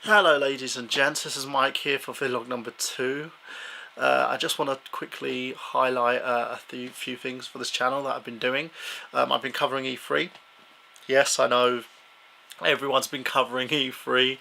Hello ladies and gents, this is Mike here for vlog number 2. I just want to quickly highlight a few things for this channel that I've been doing. I've been covering E3. Yes, I know everyone's been covering E3,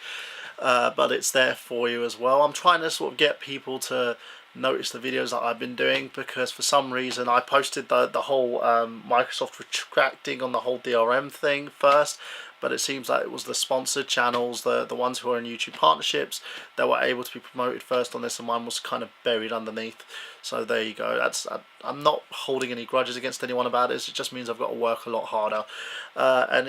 but it's there for you as well. I'm trying to sort of get people to notice the videos that I've been doing, because for some reason I posted the whole Microsoft retracting on the whole DRM thing first, but it seems like it was the sponsored channels, the ones who are in YouTube partnerships, that were able to be promoted first on this, and mine was kind of buried underneath. So there you go. I'm not holding any grudges against anyone about it. It just means I've got to work a lot harder. And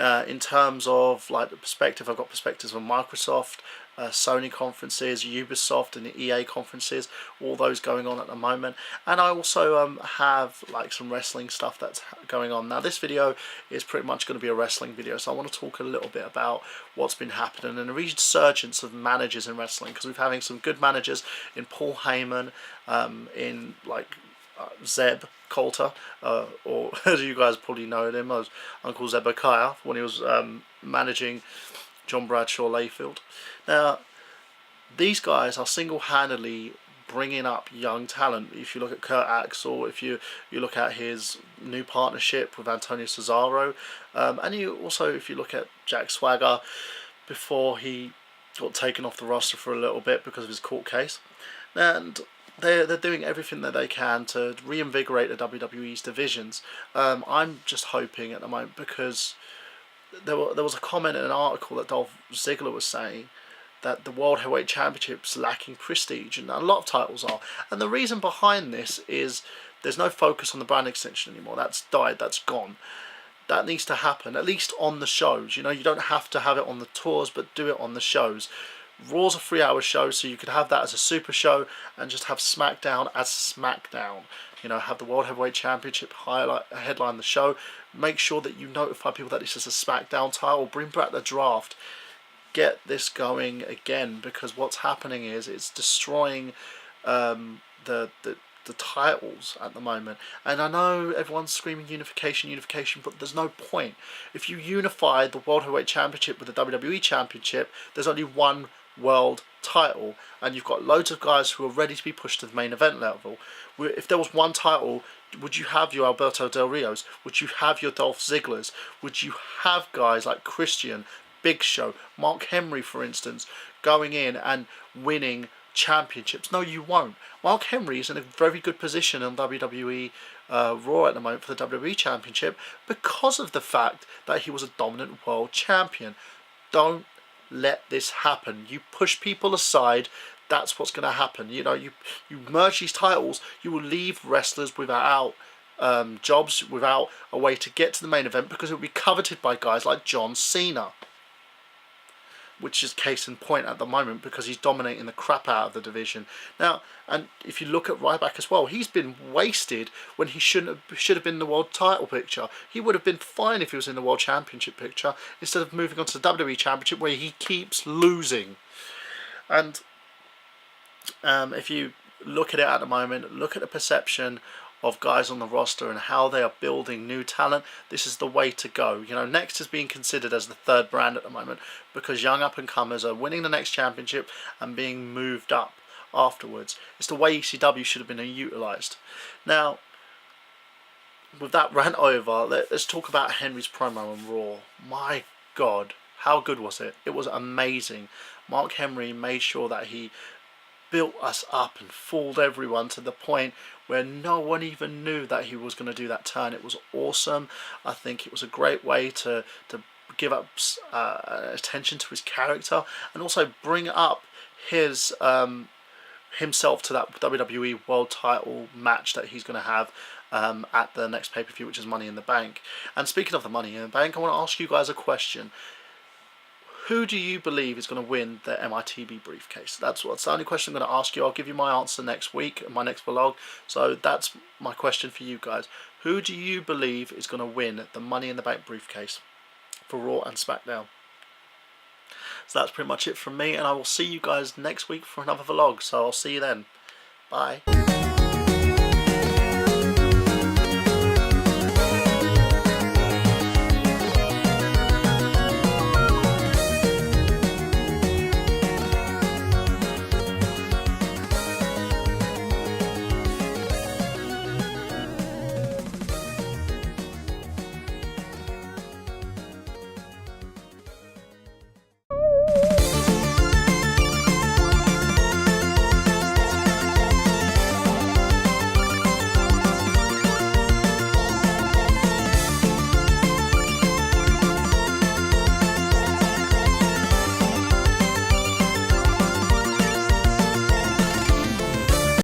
in terms of like the perspective, I've got perspectives on Microsoft, Sony conferences, Ubisoft and the EA conferences, all those going on at the moment. And I also have like some wrestling stuff that's going on. Now this video is pretty much going to be a wrestling video, so I want to talk a little bit about what's been happening and the resurgence of managers in wrestling, because we're having some good managers in Paul Heyman, in like Zeb Coulter, or as you guys probably know him as Uncle Zebekiah, when he was managing John Bradshaw Layfield. Now these guys are single-handedly bringing up young talent. If you look at Kurt Axel, if you look at his new partnership with Antonio Cesaro, and you also, if you look at Jack Swagger before he got taken off the roster for a little bit because of his court case, and they're doing everything that they can to reinvigorate the WWE's divisions. I'm just hoping at the moment, because there was a comment in an article that Dolph Ziggler was saying that the World Heavyweight Championship's lacking prestige, and a lot of titles are. And the reason behind this is there's no focus on the brand extension anymore. That's died, that's gone. That needs to happen, at least on the shows. You know, you don't have to have it on the tours, but do it on the shows. Raw's a 3-hour show, so you could have that as a super show and just have SmackDown as SmackDown. You know, have the World Heavyweight Championship headline the show. Make sure that you notify people that this is a SmackDown title. Bring back the draft. Get this going again, because what's happening is it's destroying the titles at the moment. And I know everyone's screaming unification, unification, but there's no point. If you unify the World Heavyweight Championship with the WWE Championship, there's only one world title, and you've got loads of guys who are ready to be pushed to the main event level. If there was one title, would you have your Alberto Del Rios? Would you have your Dolph Zigglers? Would you have guys like Christian, Big Show, Mark Henry, for instance, going in and winning championships? No, you won't. Mark Henry is in a very good position on WWE Raw at the moment for the WWE Championship, because of the fact that he was a dominant world champion. Don't let this happen. You push people aside, that's what's going to happen. You know, you merge these titles, you will leave wrestlers without jobs, without a way to get to the main event, because it will be coveted by guys like John Cena, which is case in point at the moment, because he's dominating the crap out of the division now. And if you look at Ryback as well, he's been wasted when he should have been in the world title picture. He would have been fine if he was in the world championship picture, instead of moving on to the WWE Championship, where he keeps losing. And if you look at it at the moment, look at the perception of guys on the roster and how they are building new talent. This is the way to go. You know, Next is being considered as the third brand at the moment, because young up and comers are winning the Next Championship and being moved up afterwards. It's the way ECW should have been utilised. Now, with that rant over, let's talk about Henry's promo on Raw. My God, how good was it? It was amazing. Mark Henry made sure that he built us up and fooled everyone to the point where no one even knew that he was going to do that turn. It was awesome. I think it was a great way to give up attention to his character, and also bring up his himself to that WWE World Title match that he's going to have at the next pay-per-view, which is Money in the Bank. And speaking of the Money in the Bank, I want to ask you guys a question. Who do you believe is going to win the MITB briefcase? That's the only question I'm going to ask you. I'll give you my answer next week in my next vlog. So that's my question for you guys. Who do you believe is going to win the Money in the Bank briefcase for Raw and SmackDown? So that's pretty much it from me, and I will see you guys next week for another vlog. So I'll see you then. Bye.